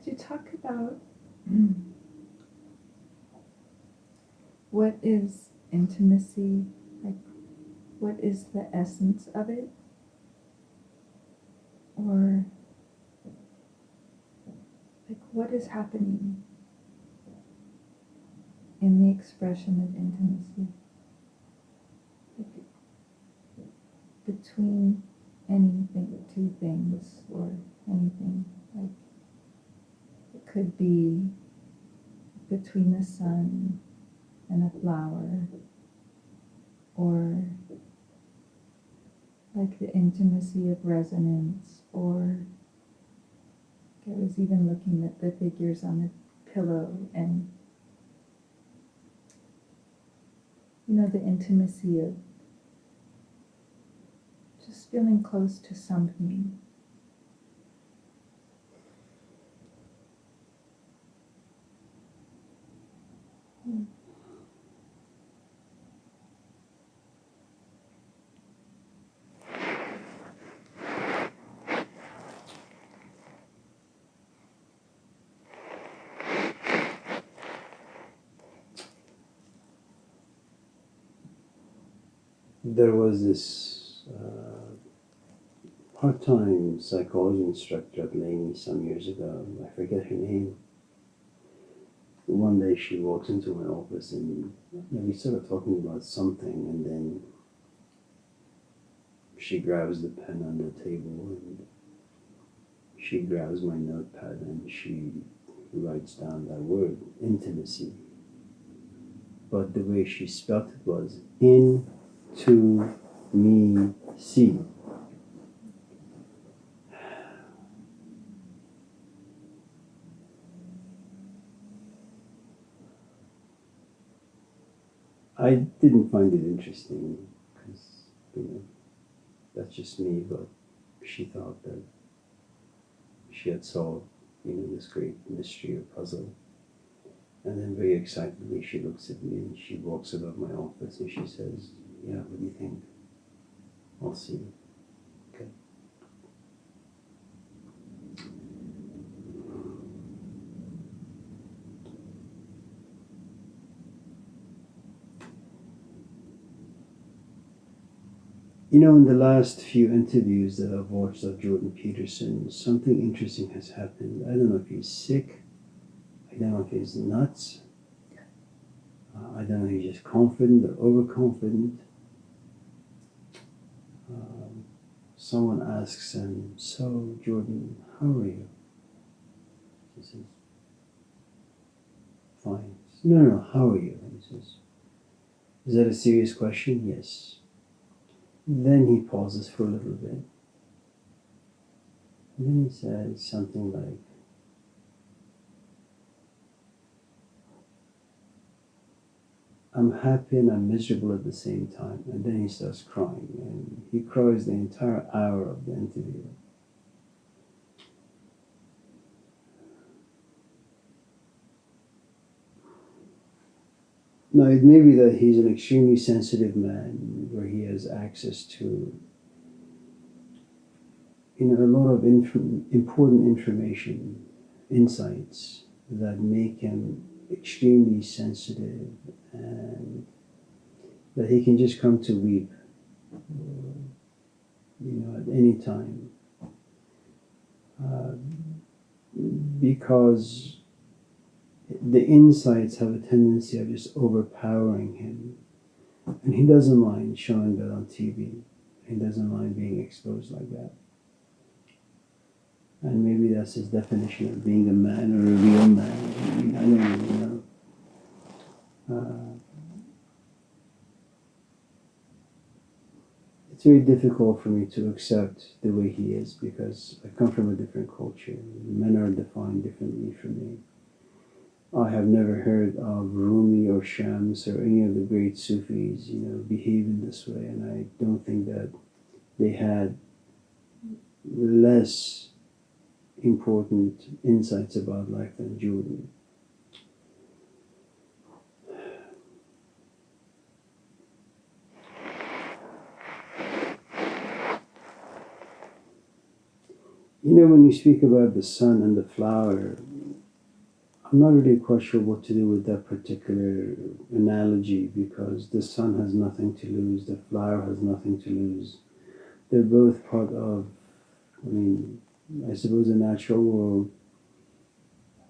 you talk about what is intimacy? Like, what is the essence of it? Or, like, what is happening in the expression of intimacy? Like, between anything, two things, or anything. Like, it could be between the sun and a flower, or like the intimacy of resonance, or I was even looking at the figures on the pillow, and the intimacy of just feeling close to something. There was this part-time psychology instructor at Laney some years ago. I forget her name. One day she walks into my office and we started talking about something, and then she grabs the pen on the table and she grabs my notepad and she writes down that word, intimacy. But the way she spelled it was in-to-me-see. I didn't find it interesting because, that's just me, but she thought that she had solved, this great mystery or puzzle. And then very excitedly she looks at me and she walks about my office and she says, "Yeah, what do you think? I'll see." Okay. In the last few interviews that I've watched of Jordan Peterson, something interesting has happened. I don't know if he's sick. I don't know if he's nuts. I don't know if he's just confident or overconfident. Someone asks him, "So, Jordan, how are you?" He says, "Fine." He says, No, how are you?" And he says, "Is that a serious question?" "Yes." Then he pauses for a little bit. And then he says something like, "I'm happy and I'm miserable at the same time." And then he starts crying. And he cries the entire hour of the interview. Now, it may be that he's an extremely sensitive man where he has access to a lot of important information, insights that make him extremely sensitive, and that he can just come to weep, at any time, because the insights have a tendency of just overpowering him, and he doesn't mind showing that on TV. He doesn't mind being exposed like that. And maybe that's his definition of being a man or a real man. I don't really know. It's very difficult for me to accept the way he is because I come from a different culture. Men are defined differently for me. I have never heard of Rumi or Shams or any of the great Sufis, behave in this way, and I don't think that they had less important insights about life than Jordan. When you speak about the sun and the flower, I'm not really quite sure what to do with that particular analogy because the sun has nothing to lose, the flower has nothing to lose. They're both part of, I mean, I suppose, a natural world,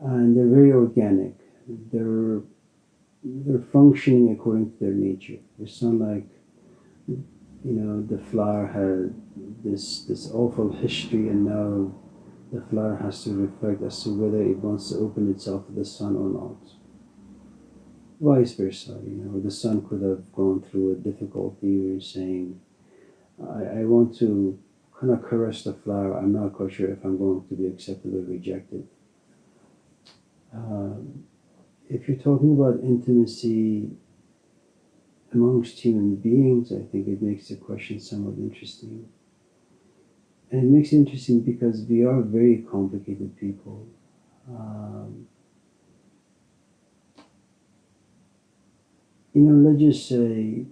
and they're very organic. They're they're functioning according to their nature. It's not like, the flower had this awful history, and now the flower has to reflect as to whether it wants to open itself to the sun or not. Vice versa, the sun could have gone through a difficulty. You're saying, I want to kind of caress the flower. I'm not quite sure if I'm going to be accepted or rejected. Um, if you're talking about intimacy amongst human beings, I think it makes the question somewhat interesting. And it makes it interesting because we are very complicated people. Um, let's just say,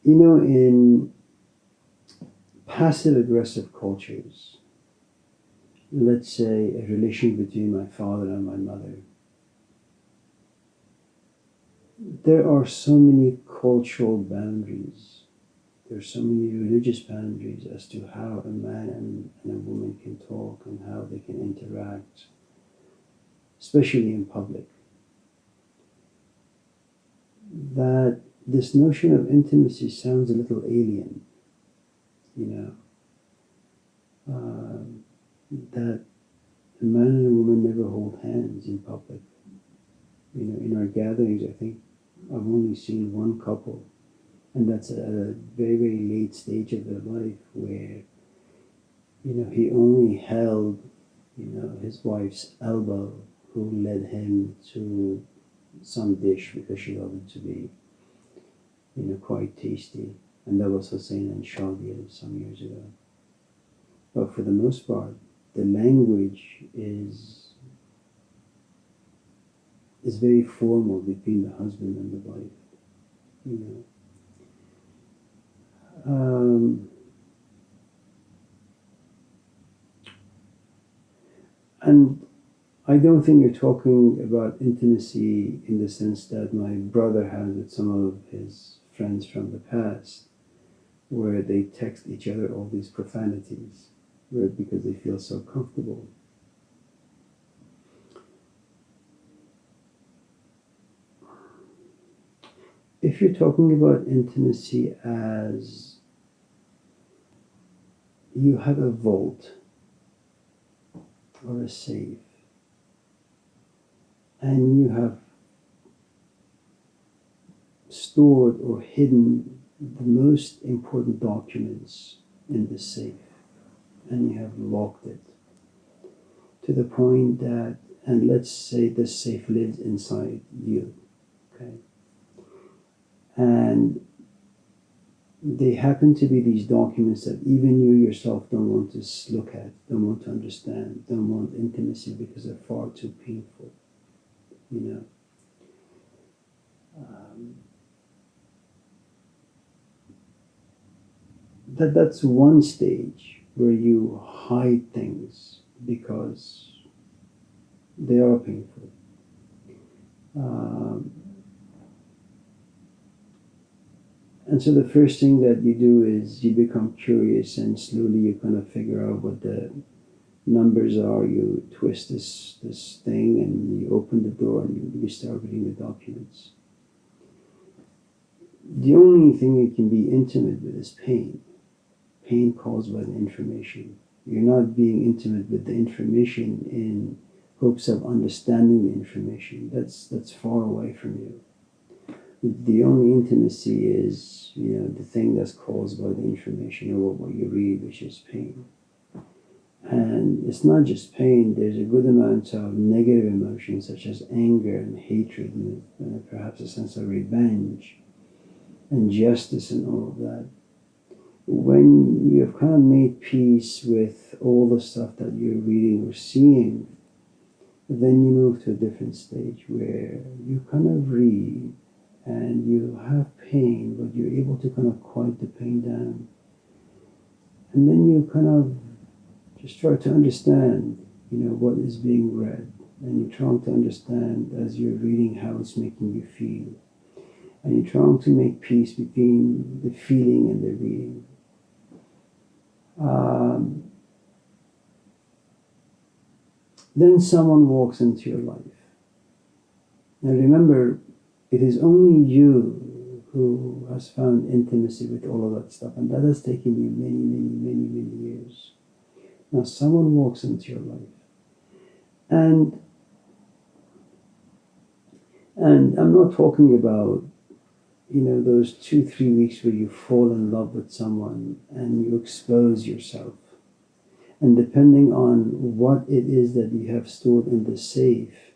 in passive aggressive cultures, let's say a relation between my father and my mother, there are so many cultural boundaries. There are so many religious boundaries as to how a man and a woman can talk and how they can interact, especially in public. That this notion of intimacy sounds a little alien, you know, that a man and a woman never hold hands in public. In our gatherings, I think I've only seen one couple, and that's at a very, very late stage of their life where, he only held, his wife's elbow, who led him to some dish because she loved it to be, quite tasty. And that was Hussein and Shadia some years ago. But for the most part, the language is very formal between the husband and the wife. You know, and I don't think you're talking about intimacy in the sense that my brother has with some of his friends from the past, where they text each other all these profanities, because they feel so comfortable. If you're talking about intimacy as you have a vault or a safe, and you have stored or hidden the most important documents in the safe, and you have locked it to the point that, and let's say the safe lives inside you, okay? And they happen to be these documents that even you yourself don't want to look at, don't want to understand, don't want intimacy because they're far too painful, you know. That's one stage where you hide things because they are painful. And so the first thing that you do is you become curious, and slowly you kind of figure out what the numbers are. You twist this thing and you open the door and you start reading the documents. The only thing you can be intimate with is pain. Pain caused by the information. You're not being intimate with the information in hopes of understanding the information. That's far away from you. The only intimacy is, the thing that's caused by the information or what you read, which is pain. And it's not just pain, there's a good amount of negative emotions such as anger and hatred and perhaps a sense of revenge and justice and all of that. When you have kind of made peace with all the stuff that you're reading or seeing, then you move to a different stage where you kind of read and you have pain, but you're able to kind of quiet the pain down. And then you kind of just try to understand, what is being read. And you're trying to understand as you're reading how it's making you feel. And you're trying to make peace between the feeling and the reading. Then someone walks into your life. Now remember, it is only you who has found intimacy with all of that stuff. And that has taken you many, many, many, many years. Now someone walks into your life. And I'm not talking about, those 2-3 weeks where you fall in love with someone and you expose yourself. And depending on what it is that you have stored in the safe,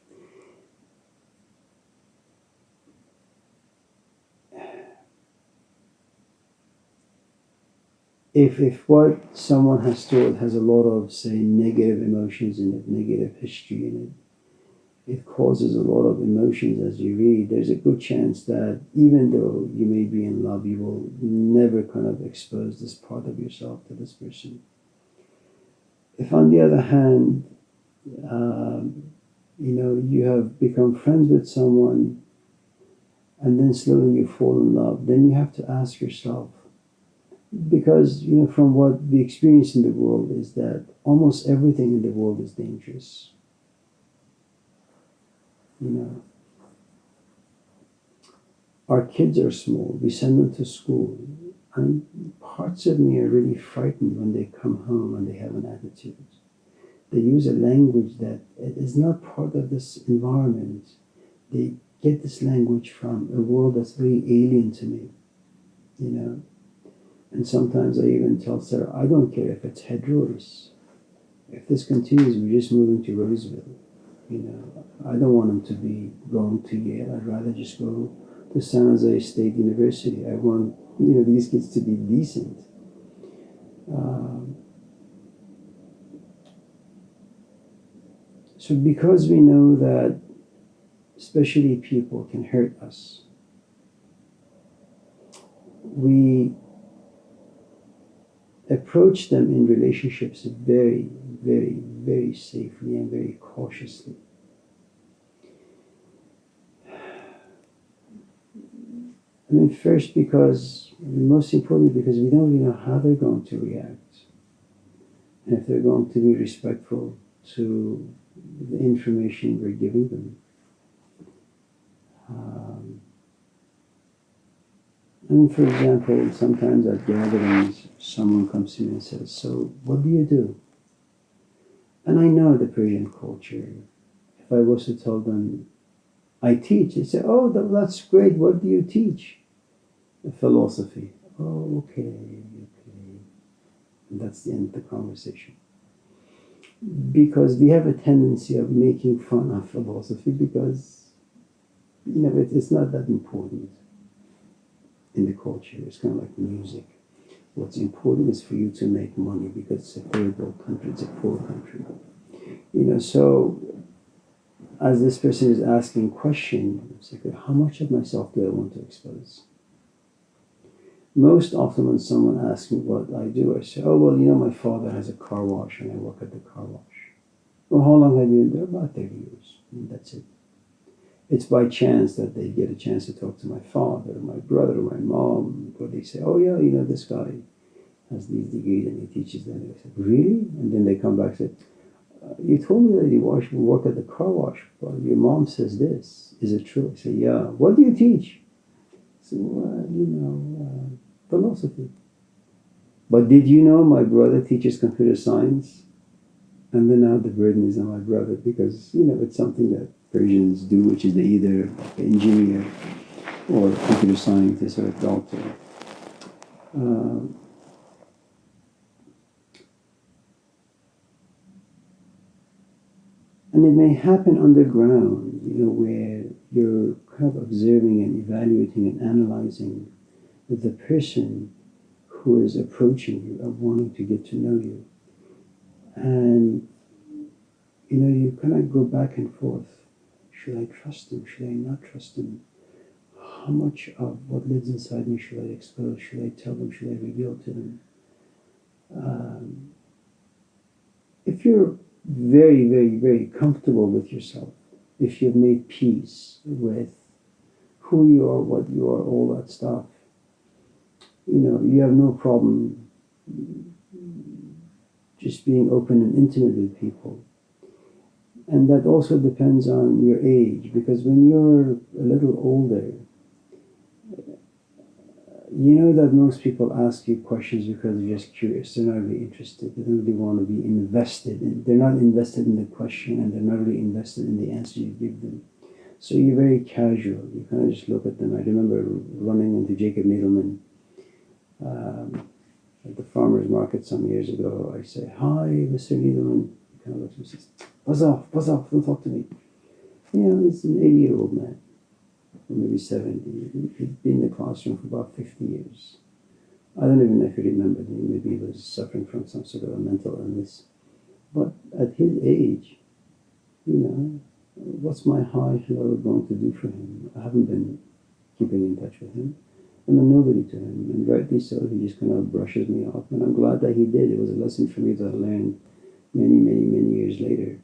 if what someone has stored has a lot of, say, negative emotions in it, negative history in it, it causes a lot of emotions as you read, there's a good chance that even though you may be in love, you will never kind of expose this part of yourself to this person. If on the other hand, you have become friends with someone and then slowly you fall in love, then you have to ask yourself, because, from what we experience in the world is that almost everything in the world is dangerous. Our kids are small, we send them to school, and parts of me are really frightened when they come home and they have an attitude. They use a language that is not part of this environment. They get this language from a world that's very alien to me, And sometimes I even tell Sarah, I don't care if it's head Royce. If this continues, we're just moving to Roseville. I don't want them to be going to Yale. I'd rather just go to San Jose State University. I want, these kids to be decent. So because we know that especially people can hurt us, we approach them in relationships very, very, very safely and very cautiously. First most importantly, because we don't really know how they're going to react. And if they're going to be respectful to the information we're giving them. For example, sometimes at gatherings, someone comes to me and says, so what do you do? And I know the Persian culture. If I was to tell them, I teach, they say, oh, that's great, what do you teach? Philosophy. Oh, okay. And that's the end of the conversation. Because we have a tendency of making fun of philosophy because, it's not that important in the culture. It's kind of like music. What's important is for you to make money because it's a third world country, it's a poor country. So as this person is asking a question, it's like, how much of myself do I want to expose? Most often when someone asks me what I do, I say, oh, well, my father has a car wash and I work at the car wash. Well, how long have you been there? About 30 years. And that's it. It's by chance that they get a chance to talk to my father, my brother, my mom, where they say, oh, yeah, this guy has these degrees and he teaches them. And I said, really? And then they come back and say, you told me that you work at the car wash, but your mom says this. Is it true? I say, yeah. What do you teach? I said, well, philosophy. But did you know my brother teaches computer science? And then now the burden is on my brother because, it's something that Persians do, which is they either an engineer or a computer scientist or a doctor. And it may happen underground, where you're kind of observing and evaluating and analyzing the person who is approaching you and wanting to get to know you. And, you kind of go back and forth. Should I trust him? Should I not trust him? how much of what lives inside me should I expose? Should I tell them? Should I reveal to them? If you're very, very, very comfortable with yourself, if you've made peace with who you are, what you are, all that stuff, you have no problem just being open and intimate with people. And that also depends on your age, because when you're a little older, you know that most people ask you questions because they're just curious. They're not really interested. They don't really want to be invested in. They're not invested in the question, and they're not really invested in the answer you give them. So you're very casual. You kind of just look at them. I remember running into Jacob Needleman at the farmer's market some years ago. I say, "Hi, Mr. Needleman." He kind of looks at me and says, buzz off, don't talk to me." He's an 80-year-old man, or maybe 70. He'd been in the classroom for about 50 years. I don't even know if he remembered me. Maybe he was suffering from some sort of a mental illness. But at his age, what's my hi, hello going to do for him? I haven't been keeping in touch with him. I'm a nobody to him, and rightly so. He just kind of brushes me off, and I'm glad that he did. It was a lesson for me that I learned many, many, many years later.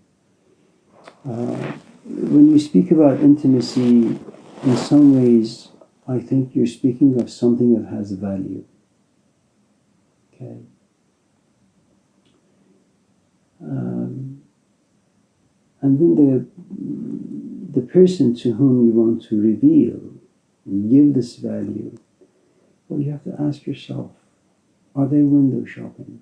When you speak about intimacy, in some ways, I think you're speaking of something that has value. Okay. And then the person to whom you want to reveal, give this value, well, you have to ask yourself, are they window shopping?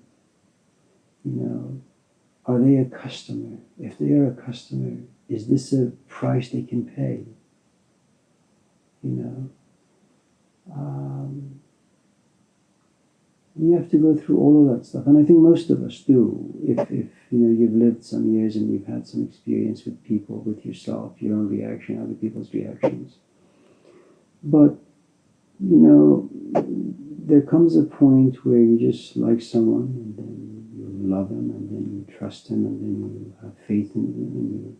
Are they a customer? If they are a customer, is this a price they can pay? You have to go through all of that stuff, and I think most of us do. If you've lived some years and you've had some experience with people, with yourself, your own reaction, other people's reactions. But there comes a point where you just like someone, and then you love him, and then you trust him, and then you have faith in them, and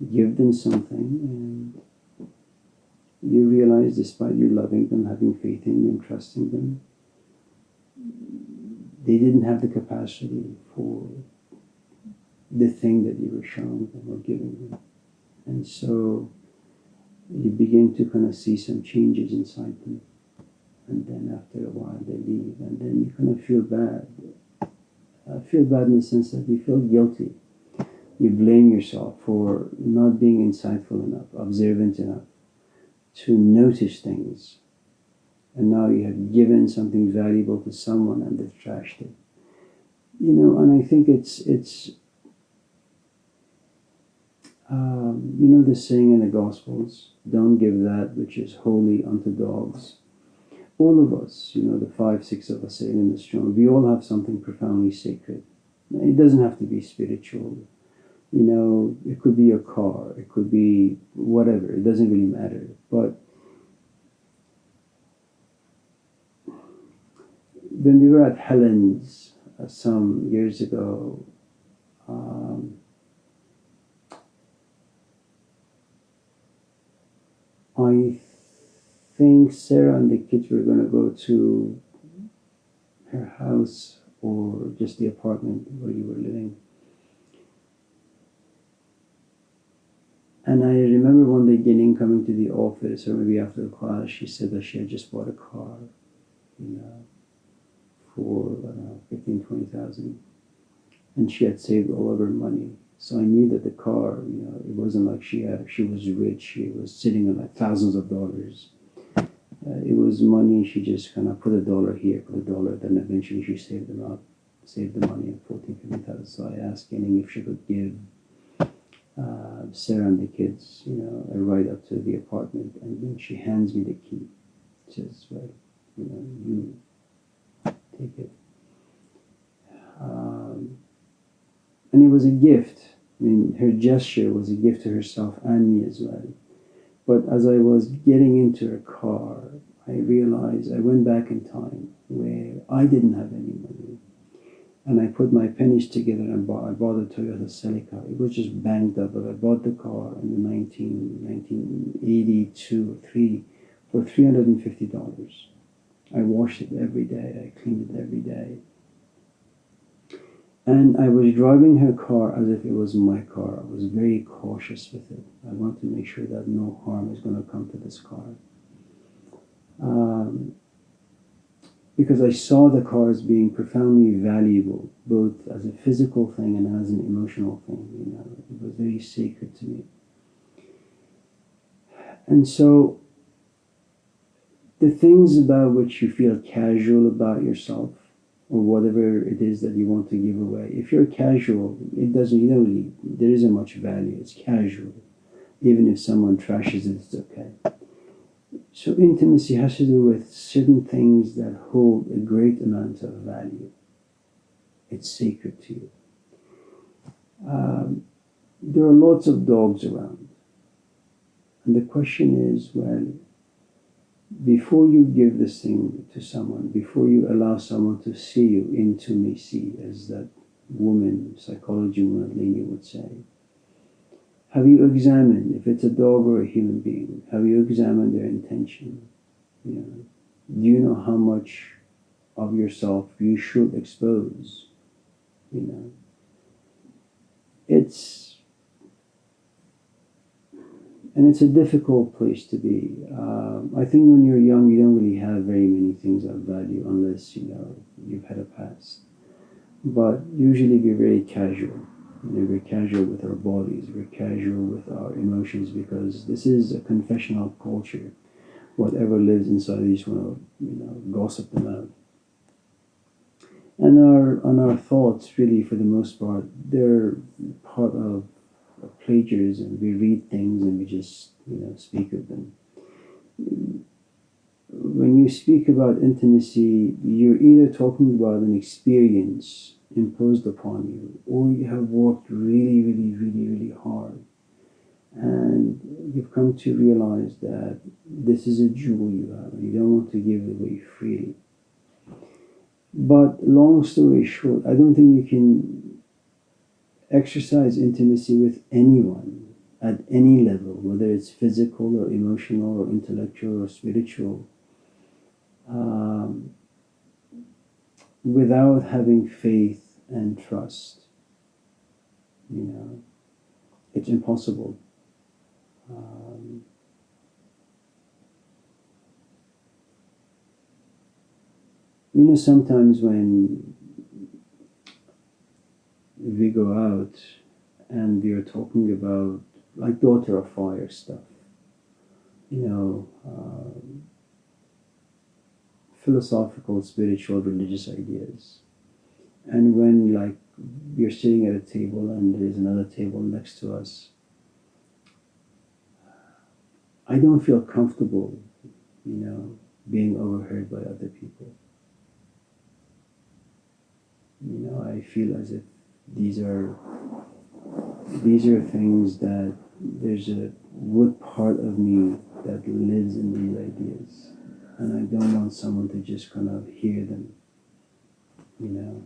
you give them something, and you realize, despite you loving them, having faith in them, trusting them, they didn't have the capacity for the thing that you were showing them or giving them. And so you begin to kind of see some changes inside them. And then after a while they leave, and then you kind of feel bad. I feel bad in the sense that you feel guilty. You blame yourself for not being insightful enough, observant enough to notice things. And now you have given something valuable to someone and they've trashed it. And I think it's the saying in the Gospels, don't give that which is holy unto dogs. All of us, the 5, 6 of us sitting in this room, we all have something profoundly sacred. It doesn't have to be spiritual. It could be a car, it could be whatever, it doesn't really matter. But when we were at Helen's some years ago, I think Sarah and the kids were going to go to her house or just the apartment where you were living. And I remember one day Ginning coming to the office, or maybe after the class, she said that she had just bought a car, for, 15, 20,000. And she had saved all of her money. So I knew that the car, it wasn't like she was rich, she was sitting on like thousands of dollars. It was money, she just kind of put $1 here, put $1, then eventually she saved the money at 14, 15,000. So I asked Ginning if she could give Sarah and the kids, a ride up to the apartment, and then she hands me the key. She says, well, you take it. And it was a gift. I mean, her gesture was a gift to herself and me as well. But as I was getting into her car, I realized I went back in time where I didn't have any money. And I put my pennies together and I bought a Toyota Celica. It was just banged up, but I bought the car in the 1990 1982 or 3 for $350. I washed it every day. I cleaned it every day. And I was driving her car as if it was my car. I was very cautious with it. I wanted to make sure that no harm is going to come to this car. Because I saw the car as being profoundly valuable, both as a physical thing and as an emotional thing. You know, it was very sacred to me. And so, the things about which you feel casual about yourself, or whatever it is that you want to give away, if you're casual, there isn't much value. It's casual. Even if someone trashes it, it's okay. So intimacy has to do with certain things that hold a great amount of value. It's sacred to you. There are lots of dogs around. And the question is, well, before you give this thing to someone, before you allow someone to see you, intimacy, as that psychology woman Leni would say, have you examined, if it's a dog or a human being, have you examined their intention? You know, do you know how much of yourself you should expose? You know, it's a difficult place to be. I think when you're young, you don't really have very many things of value unless, you know, you've had a past. But usually we're very casual. You know, we're casual with our bodies, we're casual with our emotions, because this is a confessional culture. Whatever lives inside, you just want to, you know, gossip them out. And our thoughts, really, for the most part, they're part of plagiarism. We read things and we just, you know, speak of them. When you speak about intimacy, you're either talking about an experience imposed upon you, or you have worked really, really, really, really hard, and you've come to realize that this is a jewel you have, and you don't want to give it away freely. But long story short, I don't think you can exercise intimacy with anyone at any level, whether it's physical or emotional or intellectual or spiritual, without having faith and trust. You know, it's impossible. You know, sometimes when we go out and we are talking about, like, Daughter of Fire stuff, you know, philosophical, spiritual, religious ideas. And when, like, we're sitting at a table and there is another table next to us, I don't feel comfortable, you know, being overheard by other people. You know, I feel as if these are things that there's a good part of me that lives in these ideas, and I don't want someone to just kind of hear them, you know.